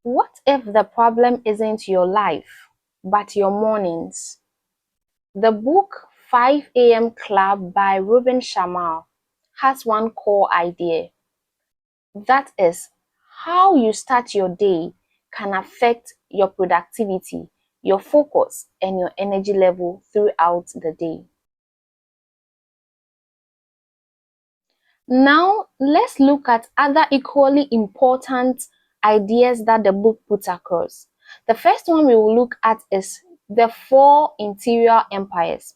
What if the problem isn't your life, but your mornings? The book 5 a.m. Club by Robin Sharma has one core idea. That is, how you start your day can affect your productivity, your focus, and your energy level throughout the day. Now, let's look at other equally important ideas that the book puts across. The first one we will look at is the four interior empires.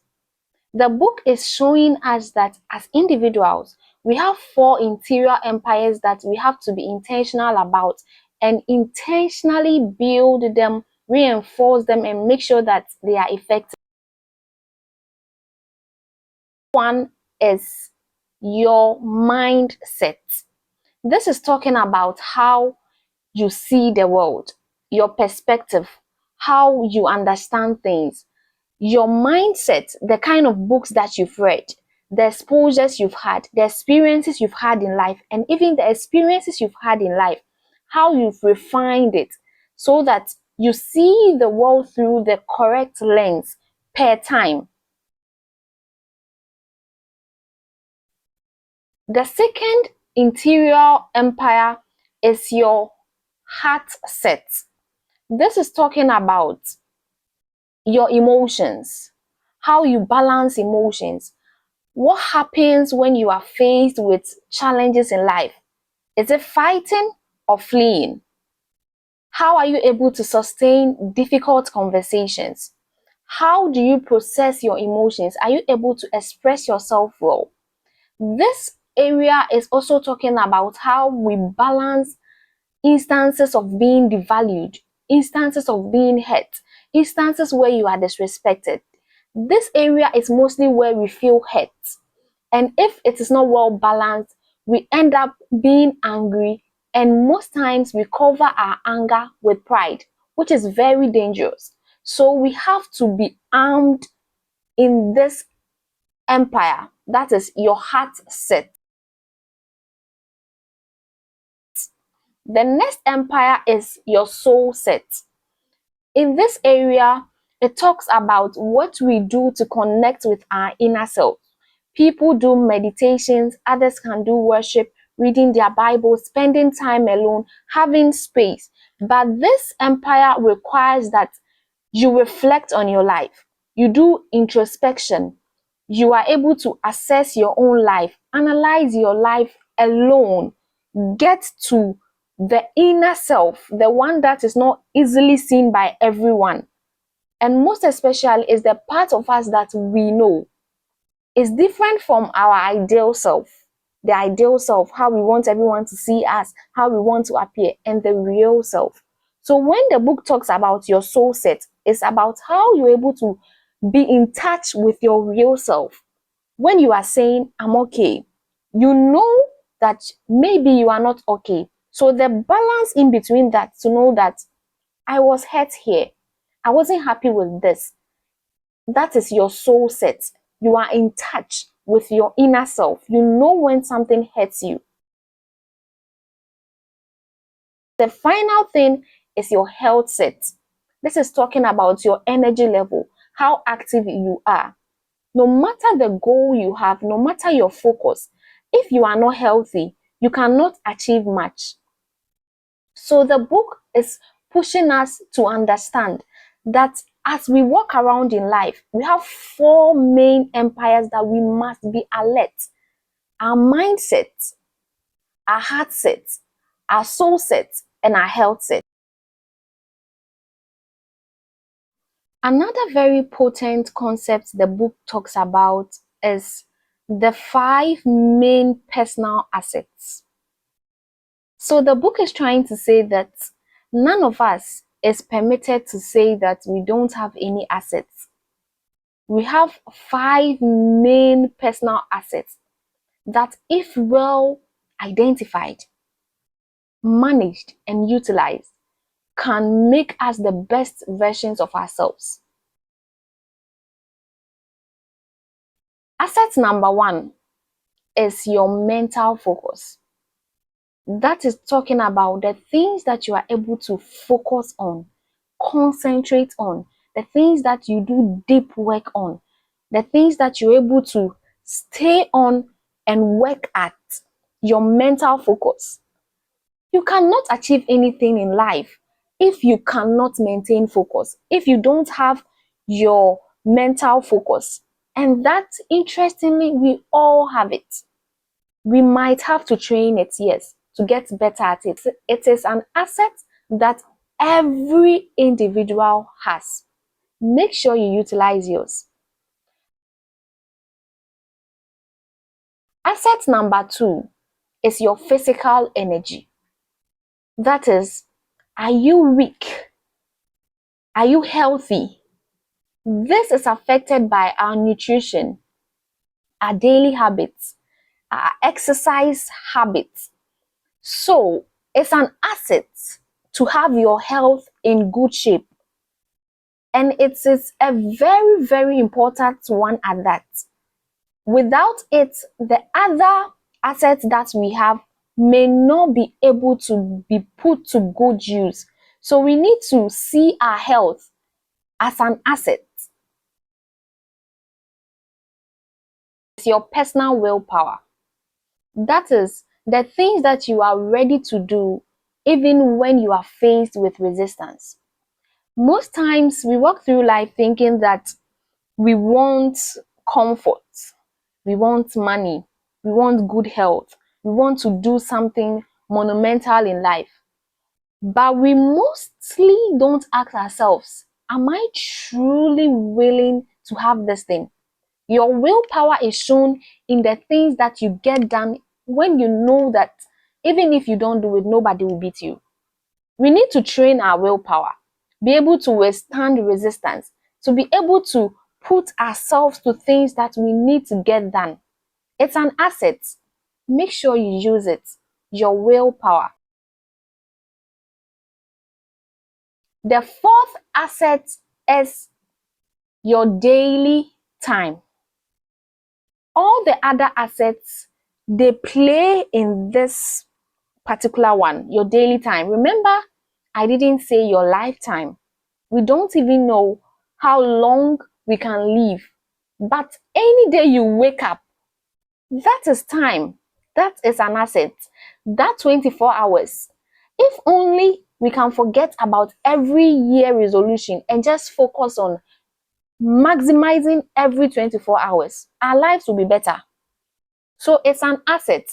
The book is showing us that as individuals, we have four interior empires that we have to be intentional about and intentionally build them, reinforce them, and make sure that they are effective. One is your mindset. This is talking about how you see the world, your perspective, how you understand things, your mindset, the kind of books that you've read, the exposures you've had, the experiences you've had in life, and even the experiences you've had in life, how you've refined it so that you see the world through the correct lens per time. The second interior empire is your heart set. This is talking about your emotions, how you balance emotions. What happens when you are faced with challenges in life? Is it fighting or fleeing? How are you able to sustain difficult conversations? How do you process your emotions? Are you able to express yourself well? This area is also talking about how we balance instances of being devalued, instances of being hurt, instances where you are disrespected. This area is mostly where we feel hurt. And if it is not well balanced, we end up being angry, and most times we cover our anger with pride, which is very dangerous. So we have to be armed in this empire. That is your heart set. The next empire is your soul set. In this area, it talks about what we do to connect with our inner self. People do meditations, others can do worship, reading their Bible, spending time alone, having space. But this empire requires that you reflect on your life. You do introspection. You are able to assess your own life, analyze your life alone, get to the inner self, the one that is not easily seen by everyone. And most especially is the part of us that we know is different from our ideal self. The ideal self, how we want everyone to see us, how we want to appear, and the real self. So when the book talks about your soul set, it's about how you're able to be in touch with your real self. When you are saying, I'm okay, you know that maybe you are not okay. So the balance in between that to know that I was hurt here, I wasn't happy with this. That is your soul set. You are in touch with your inner self. You know when something hurts you. The final thing is your health set. This is talking about your energy level, how active you are. No matter the goal you have, no matter your focus, if you are not healthy, you cannot achieve much. So the book is pushing us to understand that as we walk around in life, we have four main empires that we must be alert. Our mindset, our heart set, our soul set, and our health set. Another very potent concept the book talks about is the five main personal assets. So the book is trying to say that none of us is permitted to say that we don't have any assets. We have five main personal assets that, if well identified, managed, and utilized, can make us the best versions of ourselves. Asset number one is your mental focus. That is talking about the things that you are able to focus on, concentrate on, the things that you do deep work on, the things that you're able to stay on and work at, your mental focus. You cannot achieve anything in life if you cannot maintain focus, if you don't have your mental focus. And that, interestingly, we all have it. We might have to train it, yes, to get better at it. It is an asset that every individual has. Make sure you utilize yours. Asset number two is your physical energy. That is, are you weak? Are you healthy? This is affected by our nutrition, our daily habits, our exercise habits. So, it's an asset to have your health in good shape. And it is a very, very important one at that. Without it, the other assets that we have may not be able to be put to good use. So we need to see our health as an asset. It's your personal willpower. That is the things that you are ready to do even when you are faced with resistance. Most times we walk through life thinking that we want comfort, we want money, we want good health, we want to do something monumental in life. But we mostly don't ask ourselves, am I truly willing to have this thing? Your willpower is shown in the things that you get done when you know that even if you don't do it, nobody will beat you. We need to train our willpower, be able to withstand resistance, to be able to put ourselves to things that we need to get done. It's an asset. Make sure you use it. Your willpower. The fourth asset is your daily time. All the other assets, they play in this particular one, your daily time. Remember, I didn't say your lifetime. We don't even know how long we can live. But any day you wake up, that is time. That is an asset. That 24 hours. If only we can forget about every year resolution and just focus on maximizing every 24 hours, our lives will be better. So it's an asset.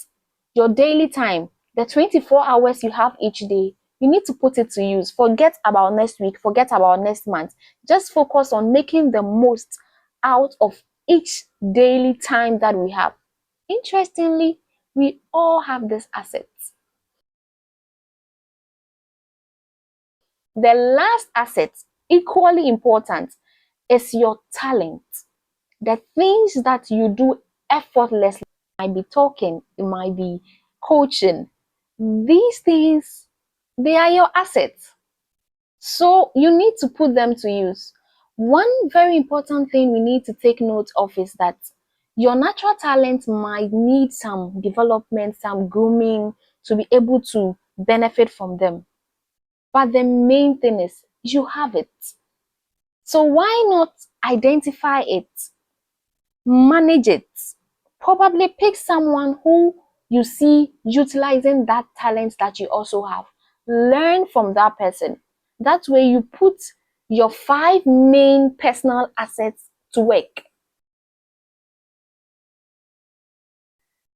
Your daily time, the 24 hours you have each day, you need to put it to use. Forget about next week, forget about next month. Just focus on making the most out of each daily time that we have. Interestingly, we all have this asset. The last asset, equally important, is your talent. The things that you do effortlessly. It might be talking, it might be coaching. These things, they are your assets. So you need to put them to use. One very important thing we need to take note of is that your natural talent might need some development, some grooming to be able to benefit from them. But the main thing is you have it. So why not identify it, manage it, probably pick someone who you see utilizing that talent that you also have. Learn from that person. That way you put your five main personal assets to work.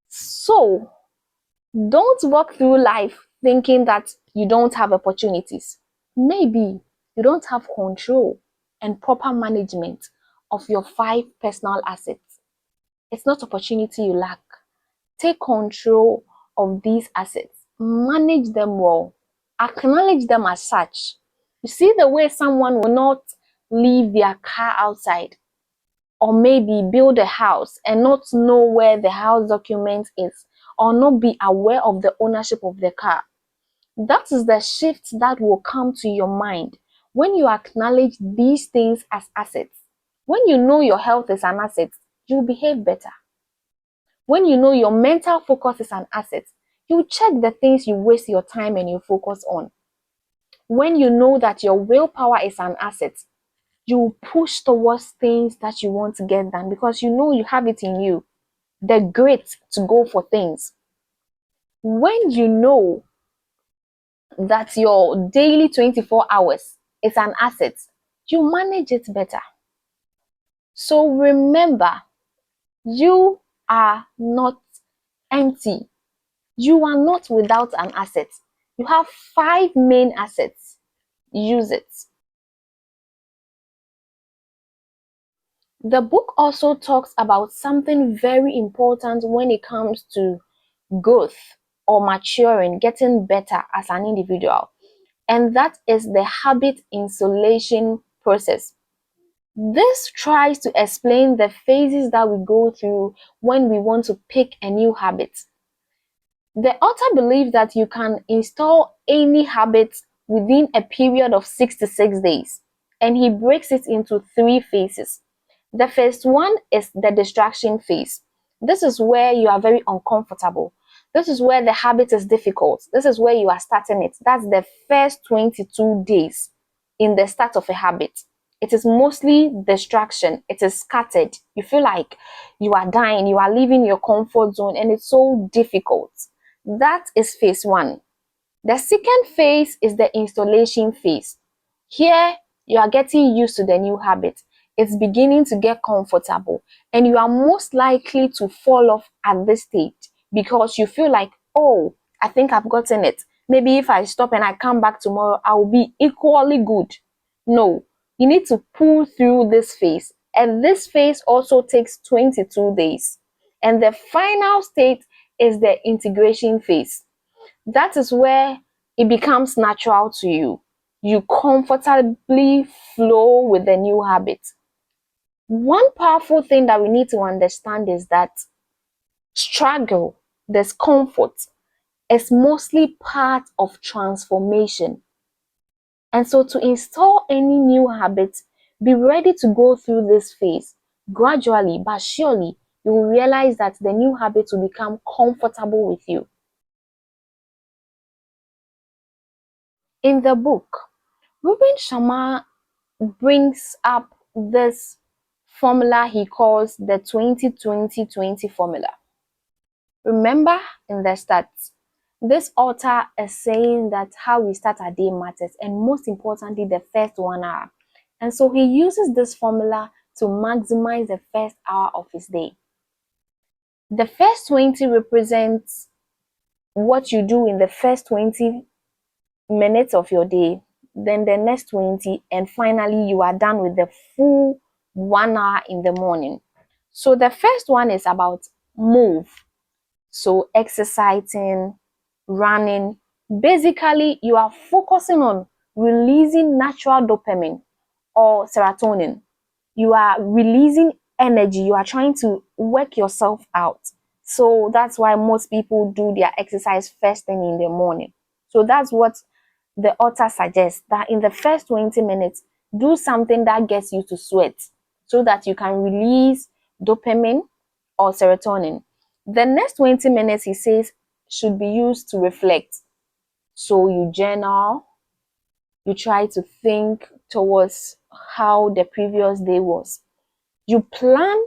So don't walk through life thinking that you don't have opportunities. Maybe you don't have control and proper management of your five personal assets. It's not opportunity you lack. Take control of these assets, manage them well, acknowledge them as such. You see the way someone will not leave their car outside, or maybe build a house and not know where the house document is, or not be aware of the ownership of the car. That is the shift that will come to your mind when you acknowledge these things as assets. When you know your health is an asset, you behave better. When you know your mental focus is an asset, You check the things you waste your time and you focus on. When you know that your willpower is an asset, you push towards things that you want to get done because you know you have it in you, the grit to go for things. When you know that your daily 24 hours is an asset, you manage it better. So remember, you are not empty. You are not without an asset. You have five main assets. Use it. The book also talks about something very important when it comes to growth or maturing, getting better as an individual, and that is the habit installation process. This tries to explain the phases that we go through when we want to pick a new habit. The author believes that you can install any habit within a period of 66 days, and he breaks it into three phases. The first one is the distraction phase. This is where you are very uncomfortable. This is where the habit is difficult. This is where you are starting it. That's the first 22 days in the start of a habit. It is mostly distraction. It is scattered. You feel like you are dying, you are leaving your comfort zone, and it's so difficult. That is phase one. The second phase is the installation phase. Here, you are getting used to the new habit. It's beginning to get comfortable, and you are most likely to fall off at this stage because you feel like, oh, I think I've gotten it. Maybe if I stop and I come back tomorrow, I will be equally good. No, you need to pull through this phase, and this phase also takes 22 days. And the final state is the integration phase. That is where it becomes natural to you. You comfortably flow with the new habit. One powerful thing that we need to understand is that struggle, discomfort, is mostly part of transformation. And so, to install any new habit, be ready to go through this phase. Gradually but surely, you will realize that the new habit will become comfortable with you. In the book, Robin Sharma brings up this formula he calls the 20-20-20 formula. Remember, in the start, this author is saying that how we start our day matters, and most importantly, the first 1 hour. And so he uses this formula to maximize the first hour of his day. The first 20 represents what you do in the first 20 minutes of your day, then the next 20, and finally you are done with the full 1 hour in the morning. So the first one is about move. So exercising, running. Basically, you are focusing on releasing natural dopamine or serotonin. You are releasing energy. You are trying to work yourself out. So that's why most people do their exercise first thing in the morning. So that's what the author suggests, that in the first 20 minutes, do something that gets you to sweat so that you can release dopamine or serotonin. The next 20 minutes, he says, should be used to reflect. So you journal, you try to think towards how the previous day was. You plan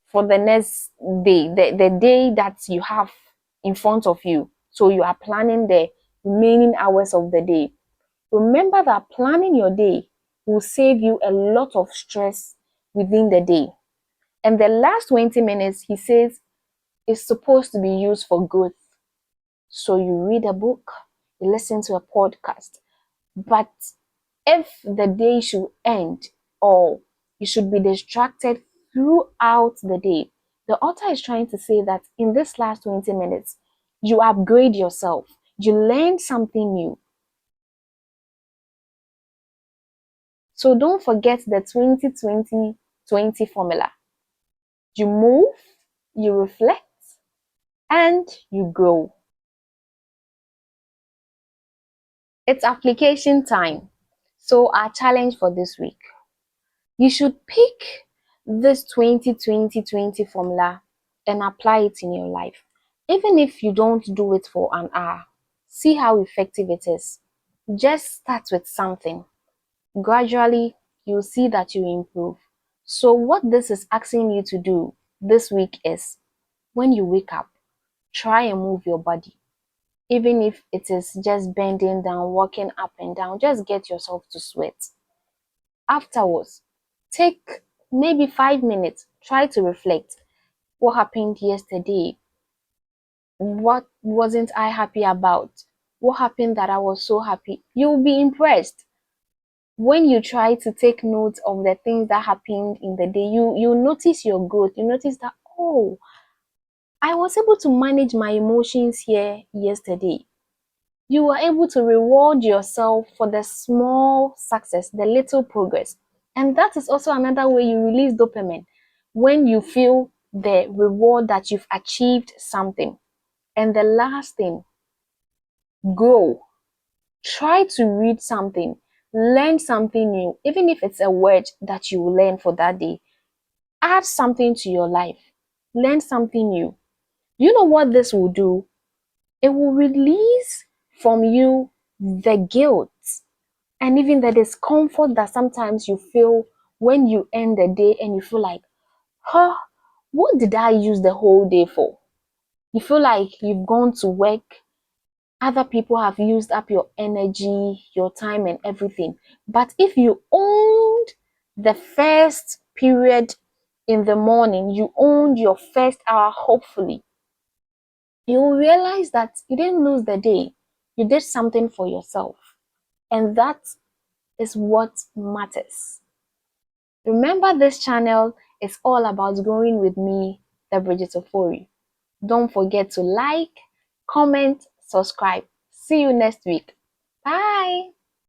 for the next day, the day that you have in front of you. So you are planning the remaining hours of the day. Remember that planning your day will save you a lot of stress within the day. And the last 20 minutes, he says, is supposed to be used for growth. So you read a book, you listen to a podcast. But if the day should end or you should be distracted throughout the day, the author is trying to say that in this last 20 minutes, you upgrade yourself, you learn something new. So don't forget the 20-20-20 formula. You move, you reflect, and you grow. It's application time. So our challenge for this week, you should pick this 20-20-20 formula and apply it in your life. Even if you don't do it for an hour, see how effective it is. Just start with something. Gradually, you'll see that you improve. So, what this is asking you to do this week is when you wake up, try and move your body. Even if it is just bending down, walking up and down, just get yourself to sweat. Afterwards, take maybe 5 minutes, try to reflect. What happened yesterday? What wasn't I happy about? What happened that I was so happy? You'll be impressed. When you try to take note of the things that happened in the day, you notice your growth. You notice that, oh, I was able to manage my emotions here yesterday. You were able to reward yourself for the small success, the little progress. And that is also another way you release dopamine when you feel the reward that you've achieved something. And the last thing, grow. Try to read something, learn something new, even if it's a word that you will learn for that day. Add something to your life, learn something new. You know what this will do? It will release from you the guilt and even the discomfort that sometimes you feel when you end the day and you feel like, huh, what did I use the whole day for? You feel like you've gone to work, other people have used up your energy, your time, and everything. But if you owned the first period in the morning, you owned your first hour, hopefully, you will realize that you didn't lose the day. You did something for yourself. And that is what matters. Remember, this channel is all about growing with me, the Bridget Ofori. Don't forget to like, comment, subscribe. See you next week. Bye.